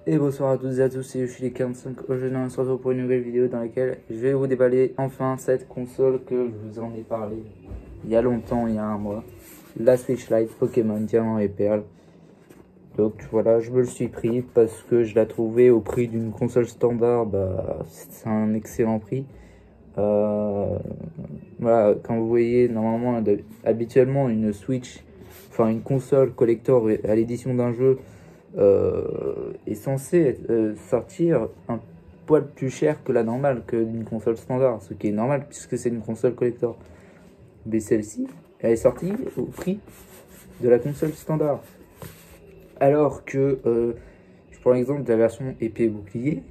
Et bonsoir à toutes et à tous, c'est Yoshi45. Aujourd'hui, on se retrouve pour une nouvelle vidéo dans laquelle je vais vous déballer enfin cette console que je vous en ai parlé il y a longtemps, il y a un mois. La Switch Lite Pokémon Diamant et Perle. Donc voilà, je me le suis pris parce que je la trouvais au prix d'une console standard, c'est un excellent prix. Voilà, quand vous voyez normalement, habituellement une Switch, enfin une console collector à l'édition d'un jeu, est censé sortir un poil plus cher que la normale, que d'une console standard, ce qui est normal puisque c'est une console collector. Mais celle-ci, elle est sortie au prix de la console standard. Alors que, je prends l'exemple de la version épée et bouclier,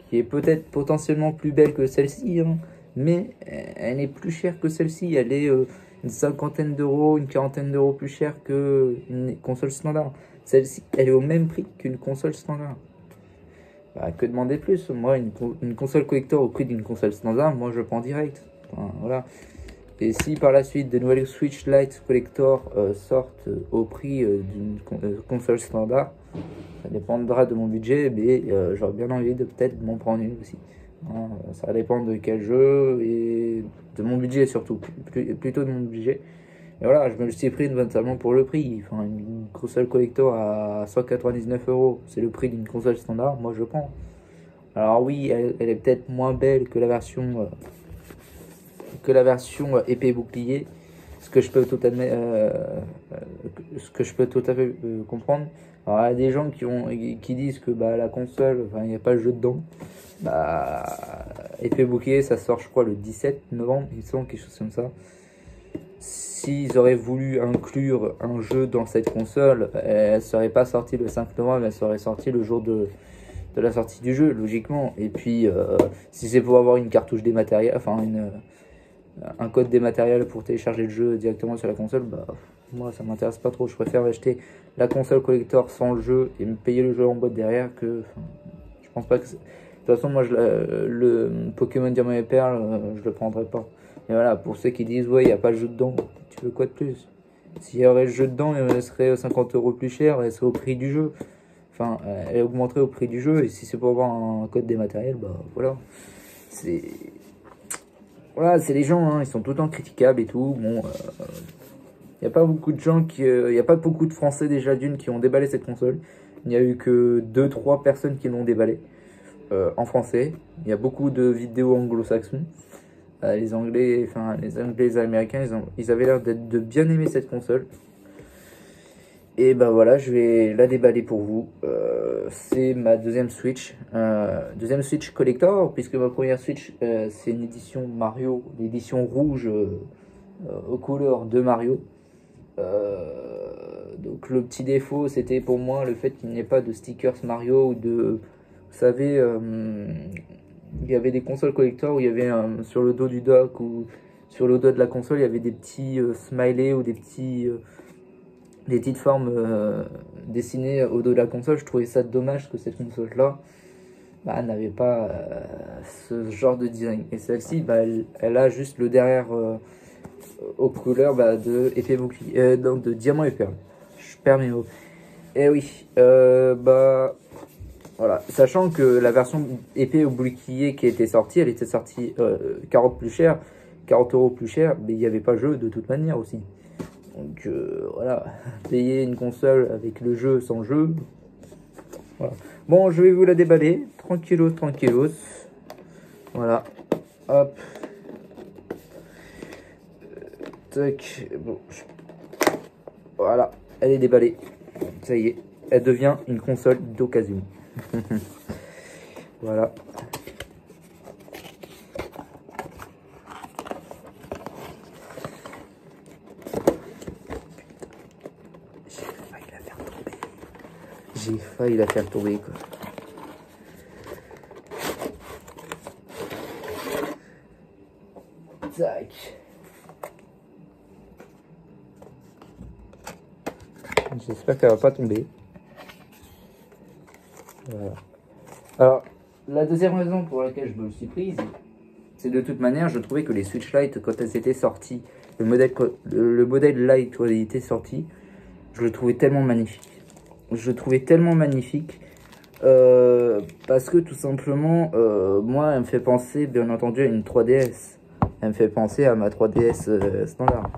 qui est peut-être potentiellement plus belle que celle-ci, hein, mais elle est plus chère que celle-ci. Elle est une cinquantaine d'euros, une quarantaine d'euros plus chère qu'une console standard. Celle-ci, elle est au même prix qu'une console standard. Bah, que demander plus? Moi, une console collector au prix d'une console standard, moi je prends direct. Enfin, voilà. Et si par la suite de nouvelles Switch Lite collector sortent au prix d'une console standard, ça dépendra de mon budget, mais j'aurais bien envie de peut-être m'en prendre une aussi. Hein, ça dépend de quel jeu et de mon budget surtout, plutôt de mon budget. Et voilà, je me le suis pris notamment pour le prix. Enfin, une console collector à 199 euros, c'est le prix d'une console standard, moi je prends. Alors oui, elle est peut-être moins belle que la version épée et bouclier, ce que je peux tout à fait comprendre. Alors il y a des gens qui disent que la console, enfin il n'y a pas le jeu dedans. Épée et bouclier, ça sort je crois le 17 novembre, il me semble, quelque chose comme ça. S'ils auraient voulu inclure un jeu dans cette console, elle serait pas sortie le 5 novembre, elle serait sortie le jour de la sortie du jeu, logiquement. Et puis, si c'est pour avoir une cartouche dématérialisée, enfin un code dématériel pour télécharger le jeu directement sur la console, moi ça m'intéresse pas trop. Je préfère acheter la console collector sans le jeu et me payer le jeu en boîte derrière que. Je pense pas que. De toute façon, moi le Pokémon Diamant et Perle, je le prendrai pas. Et voilà, pour ceux qui disent ouais, il n'y a pas le jeu dedans, tu veux quoi de plus? S'il y aurait le jeu dedans, elle serait 50 euros plus cher, elle serait au prix du jeu. Enfin, elle augmenterait au prix du jeu, et si c'est pour avoir un code dématériel, voilà. C'est. Voilà, c'est les gens, hein, ils sont tout le temps critiquables et tout. Bon, il n'y a pas beaucoup de gens il n'y a pas beaucoup de Français déjà d'une qui ont déballé cette console. Il n'y a eu que 2-3 personnes qui l'ont déballé en français. Il y a beaucoup de vidéos anglo-saxons. Les Anglais, et les Américains, ils avaient l'air de bien aimer cette console. Et voilà, je vais la déballer pour vous. C'est ma deuxième Switch collector, puisque ma première Switch, c'est une édition Mario, l'édition rouge aux couleurs de Mario. Donc le petit défaut, c'était pour moi le fait qu'il n'y ait pas de stickers Mario ou de... Vous savez, il y avait des consoles collector où il y avait sur le dos du dock ou sur le dos de la console, il y avait des petits smileys ou des petites formes dessinées au dos de la console. Je trouvais ça dommage que cette console-là n'avait pas ce genre de design. Et celle-ci, elle a juste le derrière aux couleurs de épée bouclier, donc de diamant et perle. Je perds mes mots. Et oui, voilà. Sachant que la version épée au bouclier qui était sortie, elle était sortie 40 euros plus cher, mais il n'y avait pas le jeu de toute manière aussi. Donc voilà, payer une console avec le jeu sans jeu. Voilà. Bon, je vais vous la déballer, tranquillos. Voilà, hop. Tac, bon. Voilà, elle est déballée. Ça y est, elle devient une console d'occasion. Voilà. J'ai failli la faire tomber, quoi. Tac. J'espère qu'elle va pas tomber. Voilà. Alors, la deuxième raison pour laquelle je me suis prise, c'est de toute manière, je trouvais que les Switch Lite, quand elles étaient sorties, le modèle Lite, quand il était sorti, je le trouvais tellement magnifique. Parce que tout simplement, moi, elle me fait penser, bien entendu, à une 3DS. Elle me fait penser à ma 3DS standard.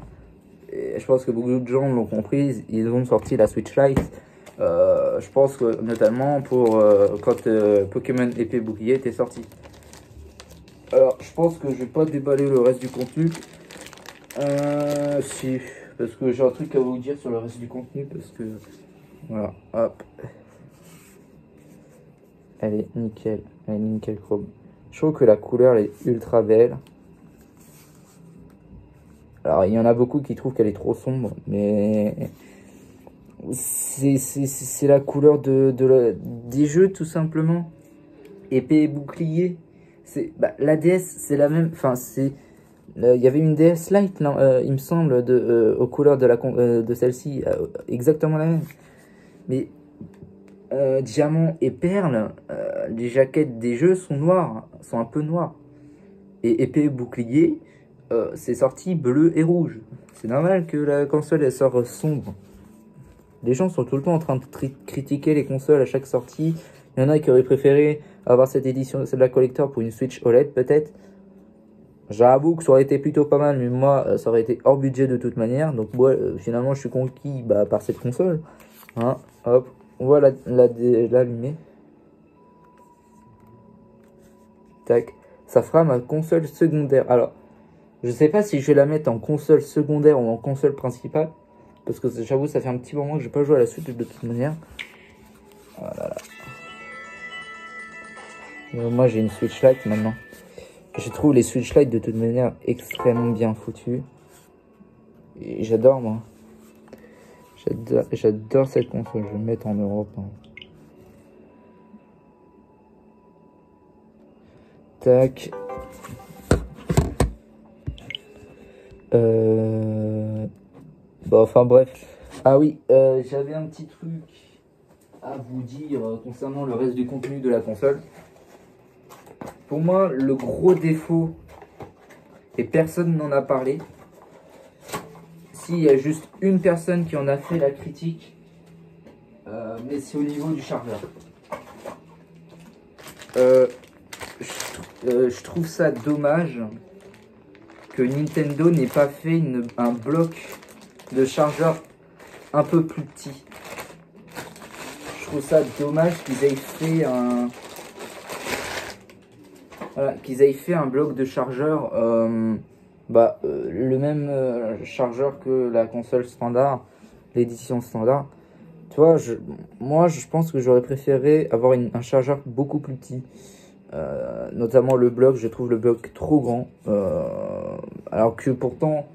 Et je pense que beaucoup de gens l'ont compris, ils ont sorti la Switch Lite. Je pense que notamment pour quand Pokémon Épée Bouclier était sorti. Alors, je pense que je vais pas déballer le reste du contenu. Si, parce que j'ai un truc à vous dire sur le reste du contenu, parce que voilà, hop, elle est nickel chrome. Je trouve que la couleur elle est ultra belle. Alors, il y en a beaucoup qui trouvent qu'elle est trop sombre, mais c'est la couleur des jeux tout simplement. Épée et bouclier, la DS, c'est la même, enfin c'est, il y avait une DS Lite, non, il me semble, aux couleurs de celle-ci, exactement la même. Mais diamant et perle, les jaquettes des jeux sont noires, sont un peu noires. Et épée et bouclier, c'est sorti bleu et rouge. C'est normal que la console elle sort sombre. Les gens sont tout le temps en train de critiquer les consoles à chaque sortie. Il y en a qui auraient préféré avoir cette édition, c'est de la collector pour une Switch OLED peut-être. J'avoue que ça aurait été plutôt pas mal, mais moi ça aurait été hors budget de toute manière. Donc moi finalement je suis conquis par cette console. Hein, hop, on va l'allumer. Tac, ça fera ma console secondaire. Alors, je sais pas si je vais la mettre en console secondaire ou en console principale. Parce que j'avoue, ça fait un petit moment que j'ai pas joué à la suite de toute manière. Voilà. Moi, j'ai une Switch Lite maintenant. Je trouve les Switch Lite de toute manière extrêmement bien foutus. Et j'adore, moi. J'adore cette console. Je vais me mettre en Europe. Hein. Tac. Bon, enfin bref. Ah oui, j'avais un petit truc à vous dire concernant le reste du contenu de la console. Pour moi, le gros défaut, et personne n'en a parlé, s'il y a juste une personne qui en a fait la critique, mais c'est au niveau du chargeur. Je trouve ça dommage que Nintendo n'ait pas fait un bloc de chargeur un peu plus petit. Je trouve ça dommage qu'ils aient fait un bloc de chargeur, le même chargeur que la console standard, l'édition standard. Tu vois, moi je pense que j'aurais préféré avoir un chargeur beaucoup plus petit. Notamment le bloc, je trouve le bloc trop grand. Alors que pourtant,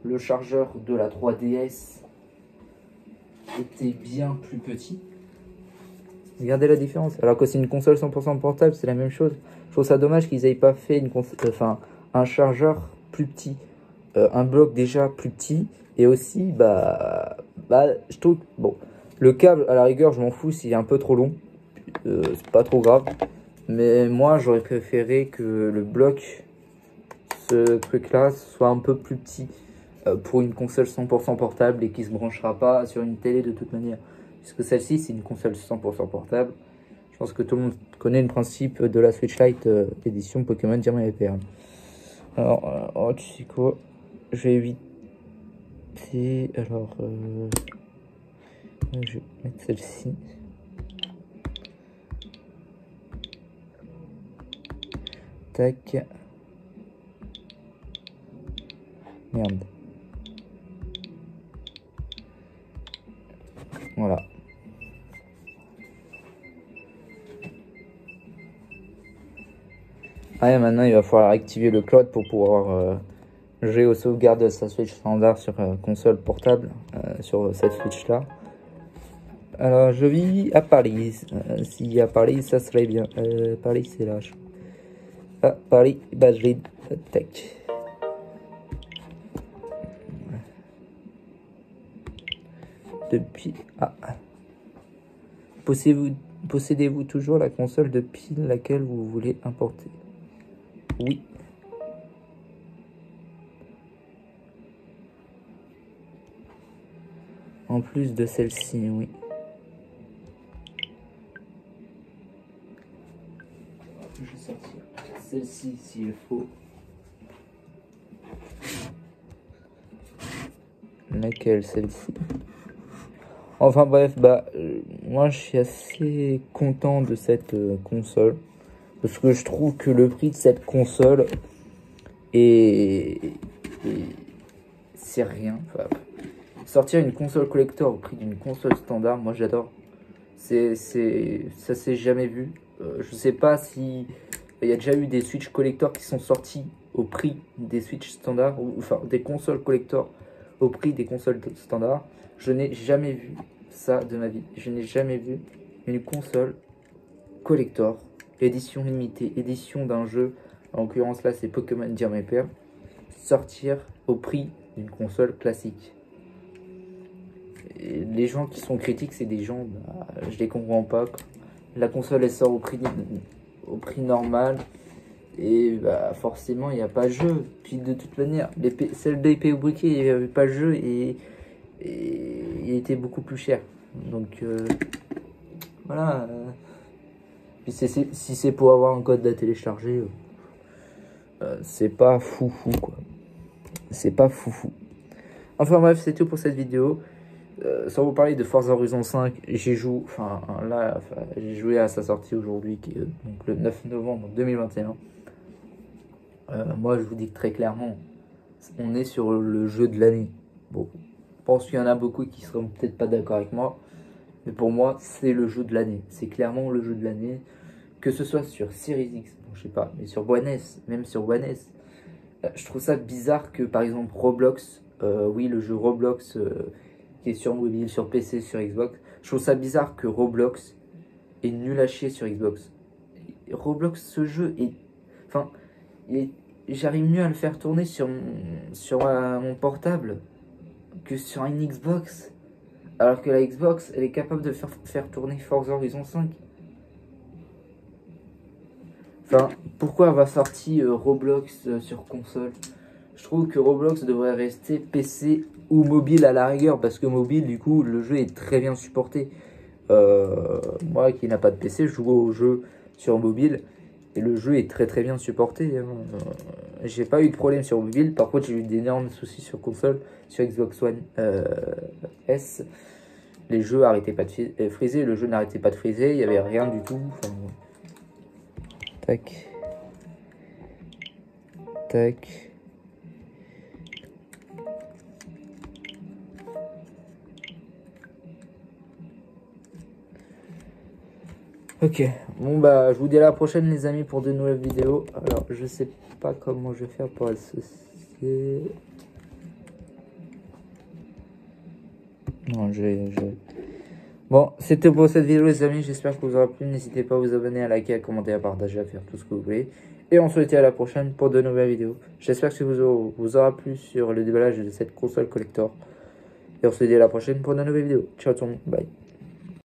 le chargeur de la 3DS était bien plus petit. Regardez la différence. Alors que c'est une console 100% portable, c'est la même chose. Je trouve ça dommage qu'ils aient pas fait un chargeur plus petit. Un bloc déjà plus petit. Et aussi, je trouve, bon, le câble, à la rigueur, je m'en fous s'il est un peu trop long. C'est pas trop grave. Mais moi, j'aurais préféré que le bloc, ce truc-là, soit un peu plus petit pour une console 100% portable et qui se branchera pas sur une télé de toute manière. Puisque celle-ci, c'est une console 100% portable. Je pense que tout le monde connaît le principe de la Switch Lite édition Pokémon Diamant et Perle. Alors, tu sais quoi? Je vais éviter. Alors, je vais mettre celle-ci. Tac. Merde. Voilà. Ah, maintenant il va falloir activer le cloud pour pouvoir jouer aux sauvegardes de sa Switch standard sur console portable, sur cette Switch là. Alors je vis à Paris. Si à Paris ça serait bien. Paris c'est là. Ah, Paris, Madrid, tac. Depuis. Ah. Possédez-vous toujours la console de pile laquelle vous voulez importer? Oui. En plus de celle-ci, oui. je vais sortir celle-ci s'il faut. Laquelle, celle-ci? Enfin bref, moi je suis assez content de cette console. Parce que je trouve que le prix de cette console c'est rien. Enfin, sortir une console collector au prix d'une console standard, moi j'adore. Ça s'est jamais vu. Je sais pas si il y a déjà eu des Switch collector qui sont sortis au prix des Switch standards, ou enfin des consoles collector au prix des consoles standards. Je n'ai jamais vu ça de ma vie. Je n'ai jamais vu une console collector, édition limitée, édition d'un jeu, en l'occurrence là c'est Pokémon Diamant et Perle, sortir au prix d'une console classique. Et les gens qui sont critiques, c'est des gens, je les comprends pas, quoi. La console elle sort au prix normal, et forcément il n'y a pas de jeu. Puis de toute manière, celle d'IP au briquet, il n'y avait pas de jeu, et il était beaucoup plus cher. Donc voilà. Puis si c'est pour avoir un code à télécharger, c'est pas foufou quoi. C'est pas foufou. Enfin bref, c'est tout pour cette vidéo. Sans vous parler de Forza Horizon 5, j'ai joué à sa sortie aujourd'hui, qui est donc le 9 novembre 2021. Moi je vous dis très clairement, on est sur le jeu de l'année. Bon, je pense qu'il y en a beaucoup qui seront peut-être pas d'accord avec moi, mais pour moi c'est le jeu de l'année. C'est clairement le jeu de l'année, que ce soit sur Series X, bon, je sais pas, mais sur One S, même sur One S. Je trouve ça bizarre que par exemple Roblox, oui le jeu Roblox qui est sur mobile, sur PC, sur Xbox, je trouve ça bizarre que Roblox est nul à chier sur Xbox. Roblox, ce jeu est... Enfin, j'arrive mieux à le faire tourner sur mon portable que sur une Xbox. Alors que la Xbox, elle est capable de faire tourner Forza Horizon 5. Enfin, pourquoi va sortir Roblox sur console? Je trouve que Roblox devrait rester PC ou mobile à la rigueur, parce que mobile, du coup, le jeu est très bien supporté. Moi qui n'a pas de PC, je joue au jeu sur mobile et le jeu est très bien supporté. J'ai pas eu de problème sur mobile, par contre j'ai eu d'énormes soucis sur console, sur Xbox One S. Les jeux arrêtaient pas de friser, le jeu n'arrêtait pas de friser, il y avait rien du tout. Enfin, tac. Tac. Ok, bon je vous dis à la prochaine les amis pour de nouvelles vidéos. Alors je sais pas comment je vais faire pour associer. Non, Bon, c'était pour cette vidéo les amis, j'espère que vous aura plu. N'hésitez pas à vous abonner, à liker, à commenter, à partager, à faire tout ce que vous voulez. Et on se dit à la prochaine pour de nouvelles vidéos. J'espère que ça vous aura plu sur le déballage de cette console collector. Et on se dit à la prochaine pour de nouvelles vidéos. Ciao tout le monde, bye.